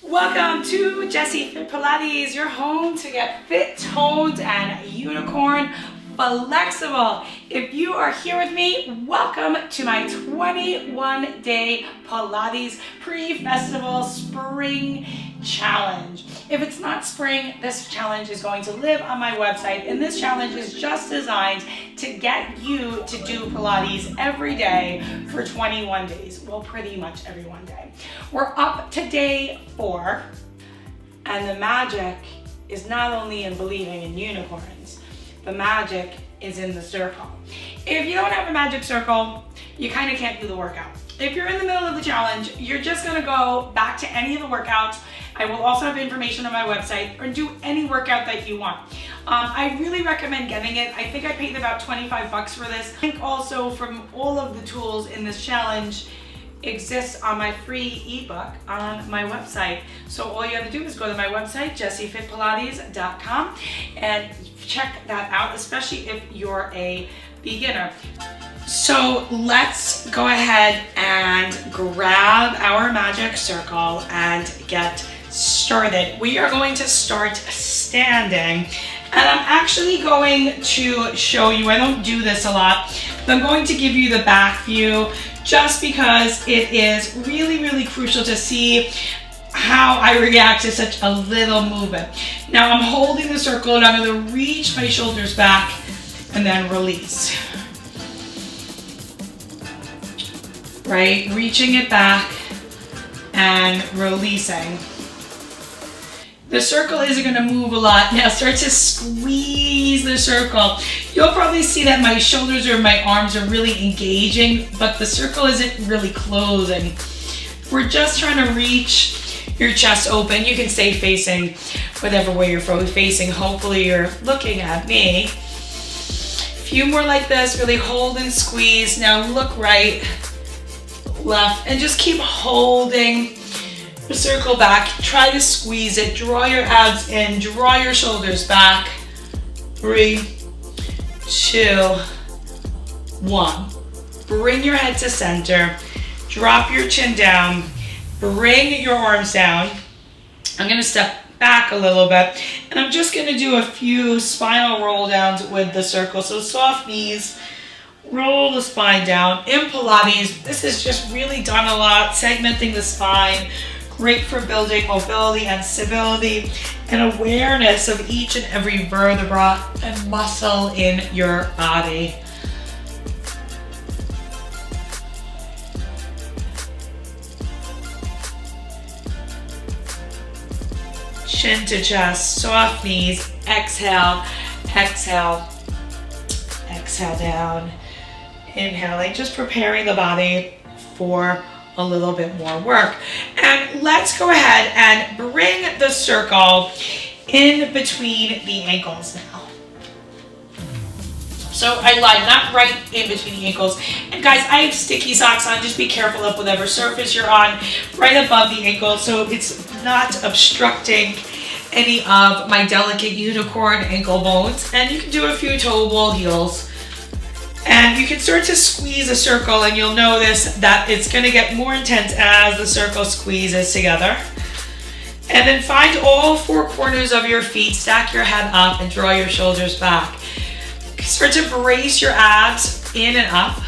Welcome to Jessi FIT Pilates, your home to get fit, toned, and unicorn flexible. If you are here with me, welcome to my 21-day Pilates pre-festival spring challenge. If it's not spring, this challenge is going to live on my website, and this challenge is just designed to get you to do Pilates every day for 21 days. Well, pretty much every one day. We're up to day 4, and the magic is not only in believing in unicorns, the magic is in the circle. If you don't have a magic circle, you kind of can't do the workout. If you're in the middle of the challenge, you're just gonna go back to any of the workouts. I will also have information on my website, or do any workout that you want. I really recommend getting it. I think I paid about 25 bucks for this. I think also from all of the tools in this challenge exists on my free ebook on my website. So all you have to do is go to my website, jessifitpilates.com, and check that out, especially if you're a beginner. So let's go ahead and grab our magic circle and get started. We are going to start standing, and I'm actually going to show you, I don't do this a lot, but I'm going to give you the back view just because it is really crucial to see how I react to such a little movement. Now I'm holding the circle and I'm going to reach my shoulders back and then release. Right? Reaching it back and releasing. The circle isn't going to move a lot. Now start to squeeze the circle. You'll probably see that my shoulders or my arms are really engaging, but the circle isn't really closing. We're just trying to reach your chest open. You can stay facing whatever way you're facing. Hopefully you're looking at me. A few more like this. Really hold and squeeze. Now look right, left, and just keep holding the circle back. Try to squeeze it. Draw your abs in. Draw your shoulders back. 3, 2, 1. Bring your head to center. Drop your chin down. Bring your arms down. I'm going to step back a little bit, and I'm just going to do a few spinal roll downs with the circle. So soft knees, roll the spine down. In Pilates, this is just really done a lot, segmenting the spine. Great for building mobility and stability and awareness of each and every vertebra and muscle in your body. Chin to chest, soft knees, exhale, exhale, exhale down. Inhaling, just preparing the body for a little bit more work. And let's go ahead and bring the circle in between the ankles now. So I lie not right in between the ankles. And guys, I have sticky socks on. Just be careful of whatever surface you're on, right above the ankle, so it's not obstructing any of my delicate unicorn ankle bones. And you can do a few toe ball heels. And you can start to squeeze a circle, and you'll notice that it's going to get more intense as the circle squeezes together. And then find all 4 corners of your feet, stack your head up, and draw your shoulders back. Start to brace your abs in and up.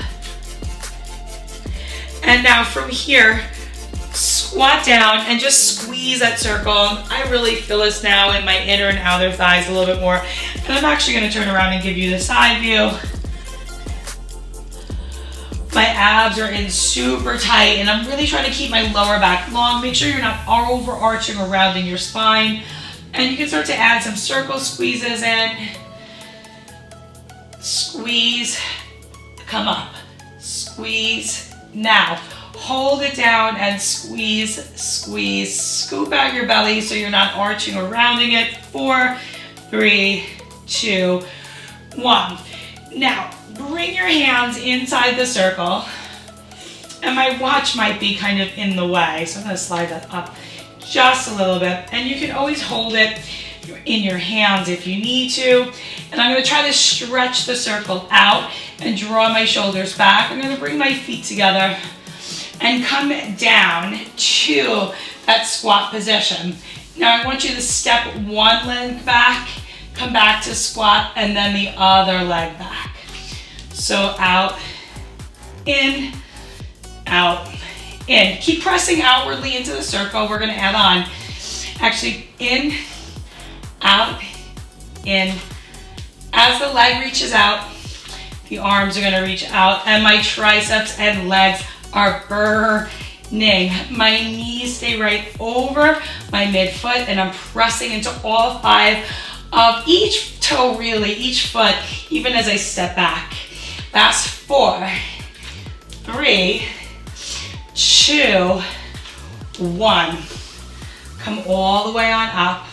And now from here, squat down and just squeeze that circle. I really feel this now in my inner and outer thighs a little bit more. And I'm actually going to turn around and give you the side view. My abs are in super tight, and I'm really trying to keep my lower back long. Make sure you're not overarching or rounding your spine. And you can start to add some circle squeezes in. Squeeze, come up, squeeze. Now, hold it down and squeeze, squeeze. Scoop out your belly so you're not arching or rounding it. 4, 3, 2, 1. Now, bring your hands inside the circle, and my watch might be kind of in the way, so I'm going to slide that up just a little bit, and you can always hold it in your hands if you need to. And I'm going to try to stretch the circle out and draw my shoulders back. I'm going to bring my feet together and come down to that squat position. Now I want you to step one leg back, come back to squat, and then the other leg back. So out, in, out, in. Keep pressing outwardly into the circle. We're gonna add on. Actually, in, out, in. As the leg reaches out, the arms are gonna reach out, and my triceps and legs are burning. My knees stay right over my midfoot, and I'm pressing into all 5 of each toe, really, each foot, even as I step back. That's 4, 3, 2, 1. Come all the way on up.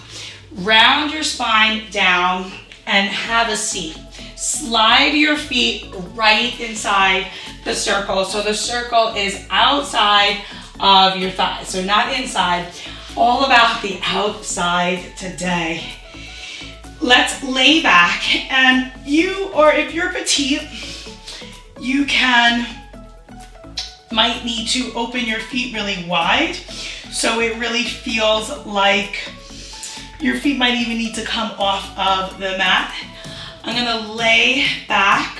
Round your spine down and have a seat. Slide your feet right inside the circle. So the circle is outside of your thighs, so not inside. All about the outside today. Let's lay back, and you, or if you're petite, you might need to open your feet really wide, so it really feels like your feet might even need to come off of the mat. I'm gonna lay back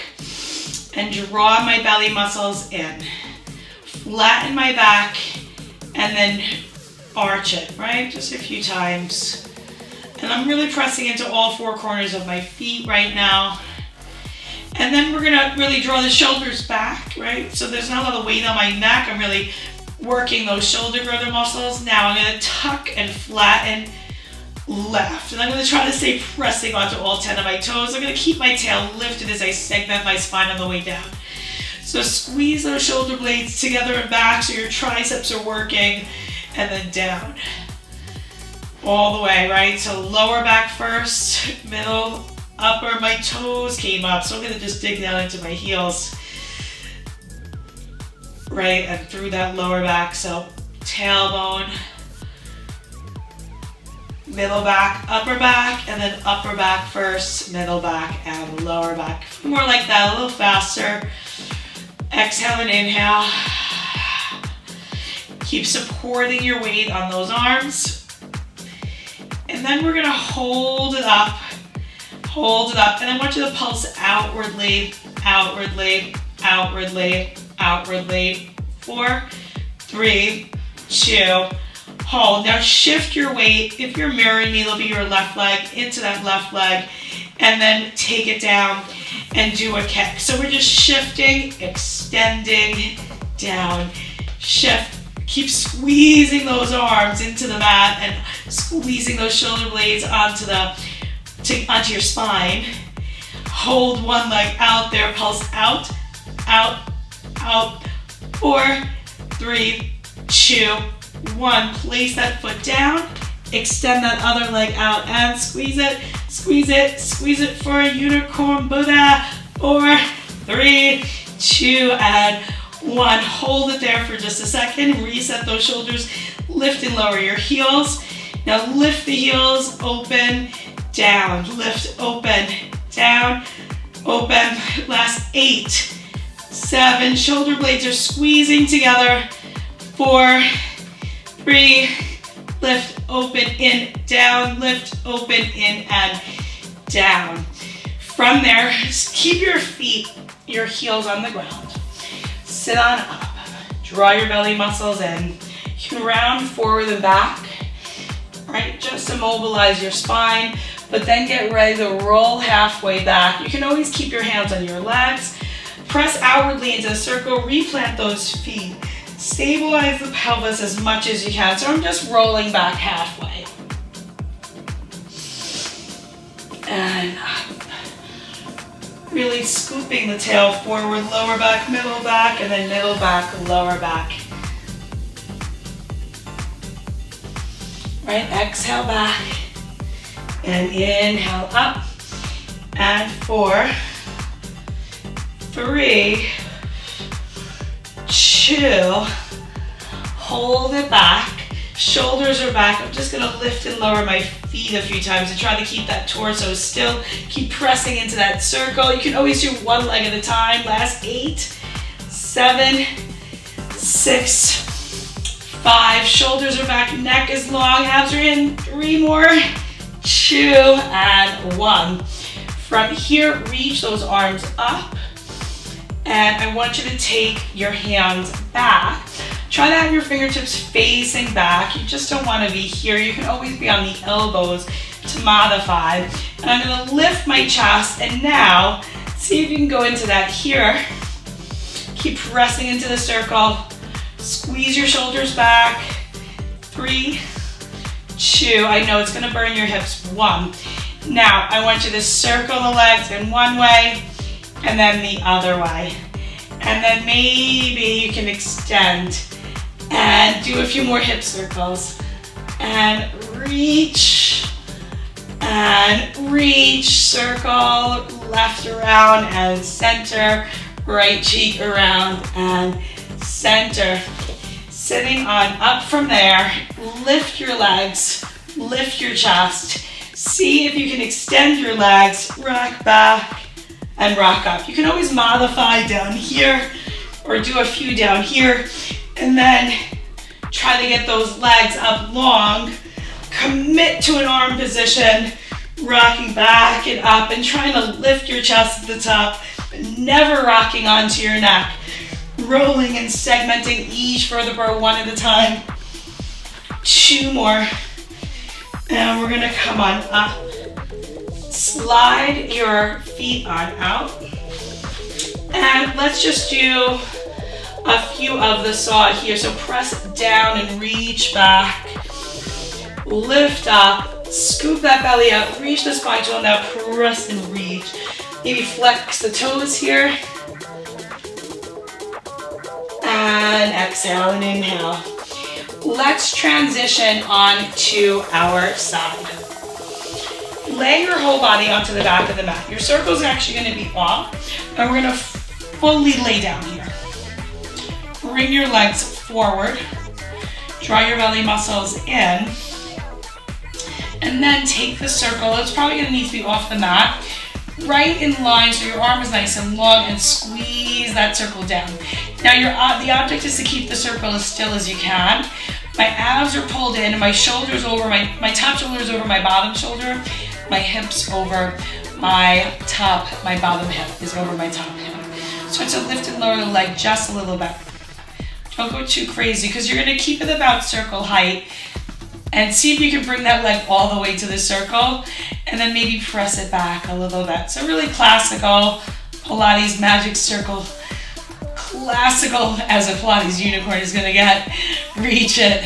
and draw my belly muscles in. Flatten my back and then arch it, right? Just a few times. And I'm really pressing into all 4 corners of my feet right now. And then we're gonna really draw the shoulders back, right? So there's not a lot of weight on my neck. I'm really working those shoulder girdle muscles. Now I'm gonna tuck and flatten left. And I'm gonna try to stay pressing onto all 10 of my toes. I'm gonna keep my tail lifted as I segment my spine on the way down. So squeeze those shoulder blades together and back so your triceps are working, and then down. All the way, right? So lower back first, middle, upper. My toes came up, so I'm gonna just dig down into my heels. Right, and through that lower back. So tailbone, middle back, and then upper back first, middle back, and lower back. More like that, a little faster. Exhale and inhale. Keep supporting your weight on those arms. And then we're gonna hold it up, and I want you to pulse outwardly, outwardly, outwardly, outwardly. 4, 3, 2, hold. Now shift your weight. If you're mirroring me, it'll be your left leg into that left leg, and then take it down and do a kick. So we're just shifting, extending, down, shift. Keep squeezing those arms into the mat and squeezing those shoulder blades onto your spine. Hold one leg out there, pulse out, out, out. 4, 3, 2, 1. Place that foot down, extend that other leg out and squeeze it, squeeze it, squeeze it for a unicorn Buddha. 4, 3, 2, and 1. Hold it there for just a second. Reset those shoulders, lift and lower your heels. Now lift the heels, open, down, lift, open, down, open. Last 8, 7, shoulder blades are squeezing together. 4, 3, lift, open, in, down, lift, open, in, and down. From there, keep your feet, your heels on the ground. Sit on up, draw your belly muscles in. You can round forward and back, right? Just to mobilize your spine, but then get ready to roll halfway back. You can always keep your hands on your legs. Press outwardly into the circle, replant those feet. Stabilize the pelvis as much as you can. So I'm just rolling back halfway. And up. Really scooping the tail forward, lower back, and then middle back, lower back. Right, exhale back, and inhale up, and 4, 3, 2, hold it back, shoulders are back. I'm just gonna lift and lower my feet a few times and try to keep that torso still. Keep pressing into that circle. You can always do one leg at a time. Last 8, 7, 6, 5, shoulders are back, neck is long, abs are in. 3 more, 2, and 1. From here, reach those arms up, and I want you to take your hands back. Try to have your fingertips facing back. You just don't want to be here. You can always be on the elbows to modify. And I'm going to lift my chest, and now see if you can go into that here. Keep pressing into the circle. Squeeze your shoulders back. 3, 2. I know it's going to burn your hips. 1. Now I want you to circle the legs in one way and then the other way. And then maybe you can extend and do a few more hip circles. And reach, circle, left around and center, right cheek around and center. Sitting on up from there, lift your legs, lift your chest. See if you can extend your legs, rock back and rock up. You can always modify down here or do a few down here, and then try to get those legs up long. Commit to an arm position, rocking back and up and trying to lift your chest at the top, but never rocking onto your neck. Rolling and segmenting each vertebra one at a time. 2 more. And we're gonna come on up. Slide your feet on out. And let's just do a few of the saw here. So press down and reach back. Lift up, scoop that belly up, reach the spine joint, now press and reach. Maybe flex the toes here. And exhale and inhale. Let's transition on to our side. Lay your whole body onto the back of the mat. Your circle's actually going to be off, and we're going to fully lay down here. Bring your legs forward. Draw your belly muscles in. And then take the circle. It's probably going to need to be off the mat. Right in line so your arm is nice and long, and squeeze that circle down. Now the object is to keep the circle as still as you can. My abs are pulled in, and my shoulders over my top shoulder is over my bottom shoulder. My hips over my top, my bottom hip is over my top hip. Start to lift and lower the leg just a little bit. Don't go too crazy because you're going to keep it about circle height. And see if you can bring that leg all the way to the circle, and then maybe press it back a little bit. So really classical Pilates magic circle. Classical as a Pilates unicorn is gonna get. Reach it.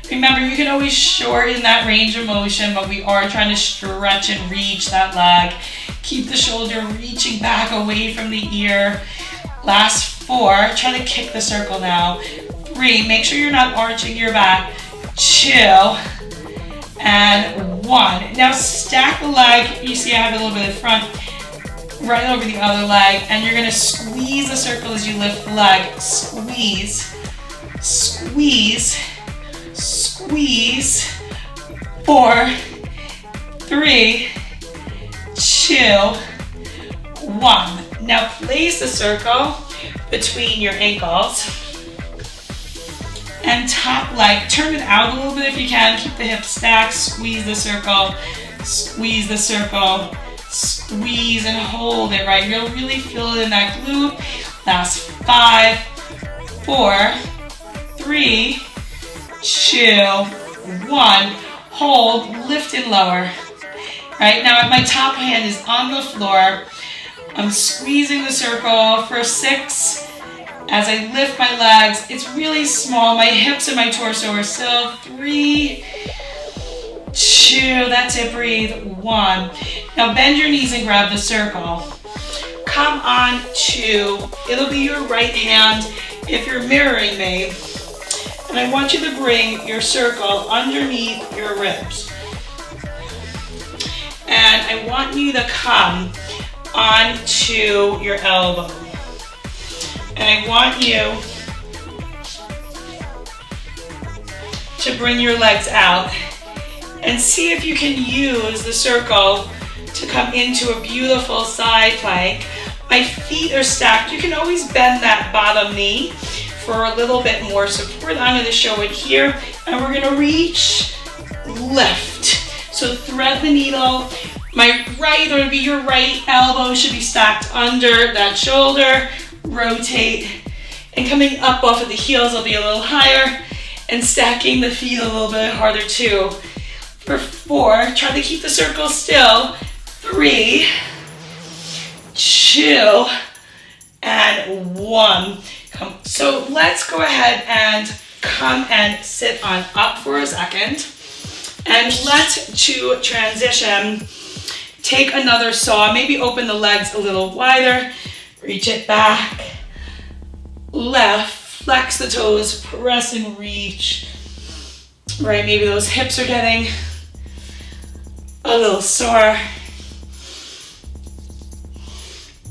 Remember, you can always shorten that range of motion, but we are trying to stretch and reach that leg. Keep the shoulder reaching back away from the ear. Last 4, try to kick the circle now. 3, make sure you're not arching your back. 2, and 1. Now stack the leg. You see I have a little bit of front, right over the other leg, and you're gonna squeeze the circle as you lift the leg. Squeeze, squeeze, squeeze. 4, 3, 2, 1. Now place the circle between your ankles. And top leg, turn it out a little bit if you can. Keep the hips stacked, squeeze the circle, squeeze the circle, squeeze and hold it, right? You'll really feel it in that glute. Last 5, 4, 3, 2, 1. Hold, lift and lower. Right, now my top hand is on the floor. I'm squeezing the circle for 6. As I lift my legs, it's really small. My hips and my torso are still. 3, 2, that's it, breathe. 1. Now bend your knees and grab the circle. Come on to, it'll be your right hand if you're mirroring me. And I want you to bring your circle underneath your ribs. And I want you to come onto your elbow. And I want you to bring your legs out and see if you can use the circle to come into a beautiful side plank. My feet are stacked. You can always bend that bottom knee. for a little bit more support. I'm going to show it here, and we're going to reach, lift. So thread the needle. My right, or be your right elbow should be stacked under that shoulder. Rotate, and coming up off of the heels will be a little higher, and stacking the feet a little bit harder too. For 4, try to keep the circle still. 3, 2, and 1. So let's go ahead and come and sit on up for a second. And let's, to transition, take another saw. Maybe open the legs a little wider. Reach it back. Left. Flex the toes. Press and reach. Right, maybe those hips are getting a little sore.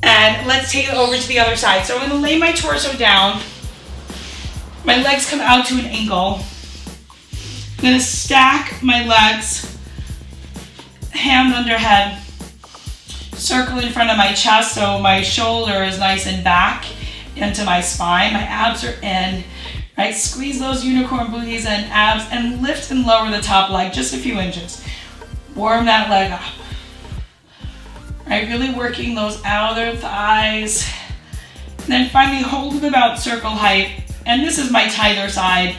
And let's take it over to the other side. So I'm going to lay my torso down. My legs come out to an angle. I'm going to stack my legs, hand under head, circle in front of my chest so my shoulder is nice and back into my spine. My abs are in, right? Squeeze those unicorn booties and abs, and lift and lower the top leg just a few inches. Warm that leg up. Right, really working those outer thighs. And then finally hold it about circle height. And this is my tighter side.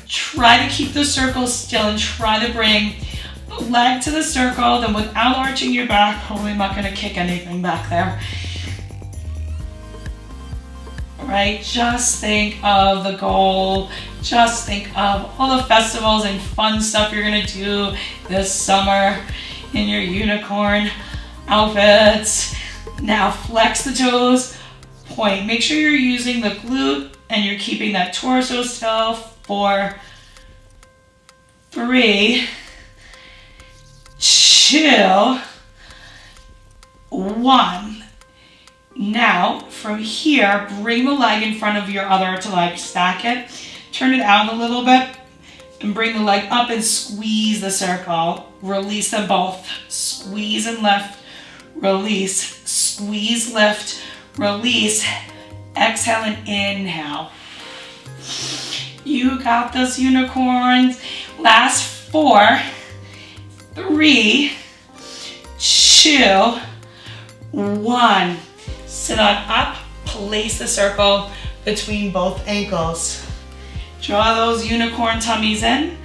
Try to keep the circle still and try to bring the leg to the circle, then without arching your back. Hopefully I'm not gonna kick anything back there. Right, just think of the goal. Just think of all the festivals and fun stuff you're gonna do this summer in your unicorn outfits. Now flex the toes, point. Make sure you're using the glute and you're keeping that torso still. 4, 3, 2, 1. Now from here, bring the leg in front of your other leg, stack it, turn it out a little bit, and bring the leg up and squeeze the circle. Release them both. Squeeze and lift. Release, squeeze, lift, release, exhale and inhale. You got this, unicorns. Last 4, 3, 2, 1. Sit on up, place the circle between both ankles. Draw those unicorn tummies in.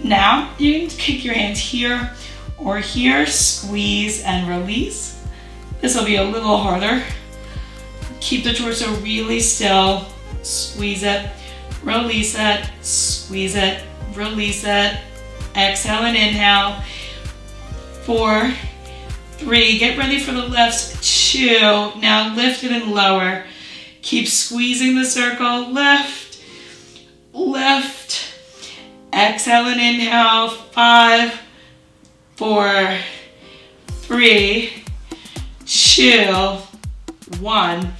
Now you can kick your hands here or here, squeeze and release. This will be a little harder. Keep the torso really still. Squeeze it, release it, squeeze it, release it. Exhale and inhale. 4, 3, get ready for the lifts. 2, now lift it and lower. Keep squeezing the circle. Lift, lift. Exhale and inhale. 5, 4, 3, 2, 1.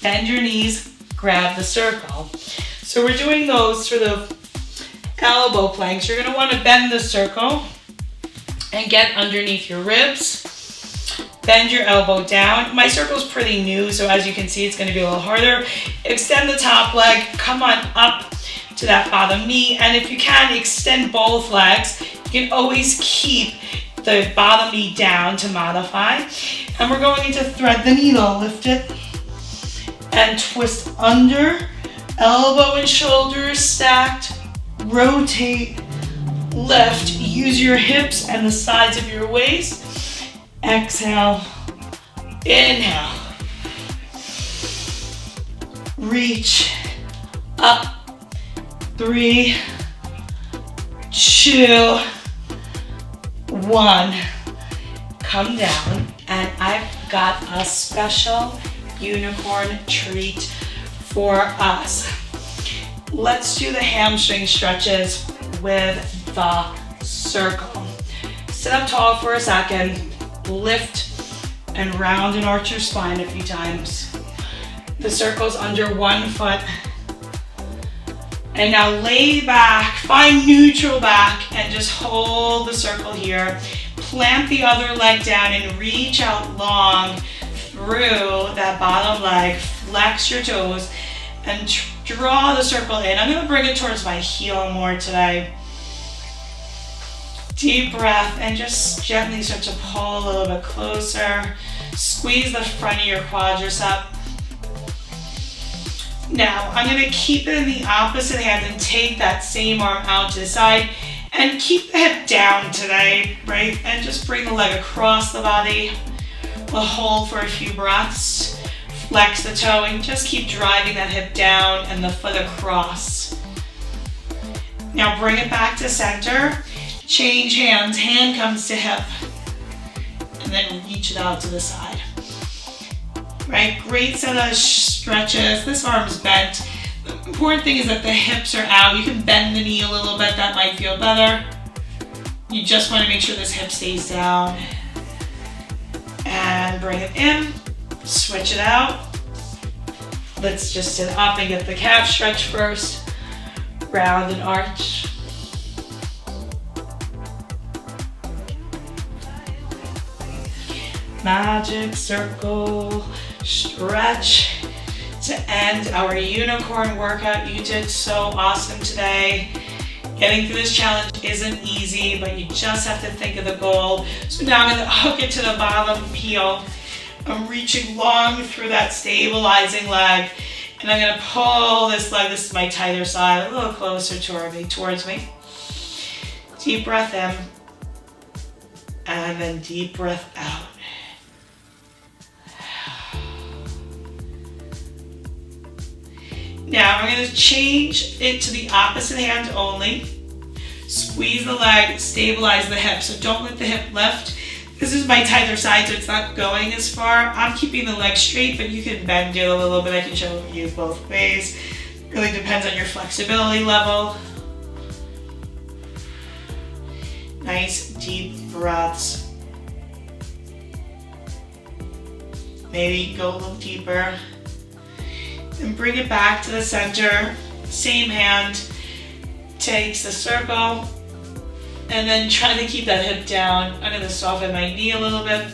Bend your knees, grab the circle. So we're doing those for the elbow planks. You're gonna wanna bend the circle and get underneath your ribs. Bend your elbow down. My circle's pretty new, so as you can see, it's gonna be a little harder. Extend the top leg, come on up to that bottom knee, and if you can, extend both legs. You can always keep the bottom knee down to modify. And we're going to thread the needle. Lift it and twist under. Elbow and shoulders stacked. Rotate, lift. Use your hips and the sides of your waist. Exhale, inhale. Reach up. 3, 2, 1. Come down, and I've got a special unicorn treat for us. Let's do the hamstring stretches with the circle. Sit up tall for a second, lift and round and arch your spine a few times. The circle's under one foot. And now lay back, find neutral back, and just hold the circle here. Plant the other leg down and reach out long through that bottom leg. Flex your toes and Draw the circle in. I'm gonna bring it towards my heel more today. Deep breath and just gently start to pull a little bit closer. Squeeze the front of your quadricep. Now, I'm gonna keep it in the opposite hand and take that same arm out to the side and keep the hip down today, right? And just bring the leg across the body. We'll hold for a few breaths. Flex the toe and just keep driving that hip down and the foot across. Now bring it back to center. Change hands. Hand comes to hip. And then reach it out to the side. Right? Great set of stretches. This arm's bent. The important thing is that the hips are out. You can bend the knee a little bit. That might feel better. You just want to make sure this hip stays down. And bring it in. Switch it out. Let's just sit up and get the calf stretch first. Round and arch. Magic circle stretch to end our unicorn workout. You did so awesome today. Getting through this challenge isn't easy, but you just have to think of the goal. So now I'm going to hook it to the bottom heel. I'm reaching long through that stabilizing leg, and I'm going to pull this leg, this is my tighter side, a little closer towards me. Deep breath in, and then deep breath out. Now I'm going to change it to the opposite hand only. Squeeze the leg, stabilize the hip. So don't let the hip lift. This is my tighter side, so it's not going as far. I'm keeping the leg straight, but you can bend it a little bit. I can show you both ways. Really depends on your flexibility level. Nice deep breaths. Maybe go a little deeper. And bring it back to the center. Same hand takes the circle. And then try to keep that hip down. I'm going to soften my knee a little bit.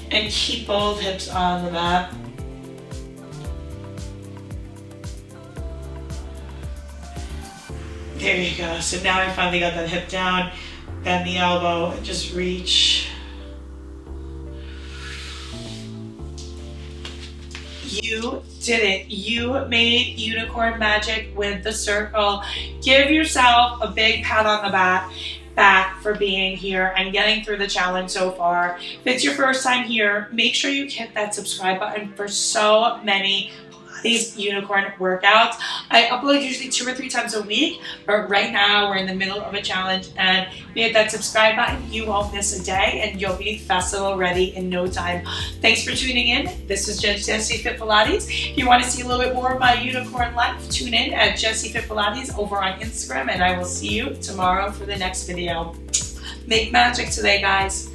And keep both hips on the mat. There you go. So now I finally got that hip down. Bend the elbow and just reach. You did it. You made unicorn magic with the circle. Give yourself a big pat on the back for being here and getting through the challenge so far. If it's your first time here, make sure you hit that subscribe button for so many these unicorn workouts. I upload usually 2 or 3 times a week, but right now we're in the middle of a challenge, and if you hit that subscribe button, you won't miss a day and you'll be festival ready in no time. Thanks for tuning in. This is Jessi FIT Pilates. If you want to see a little bit more of my unicorn life, tune in at Jessi FIT Pilates over on Instagram, and I will see you tomorrow for the next video. Make magic today, guys.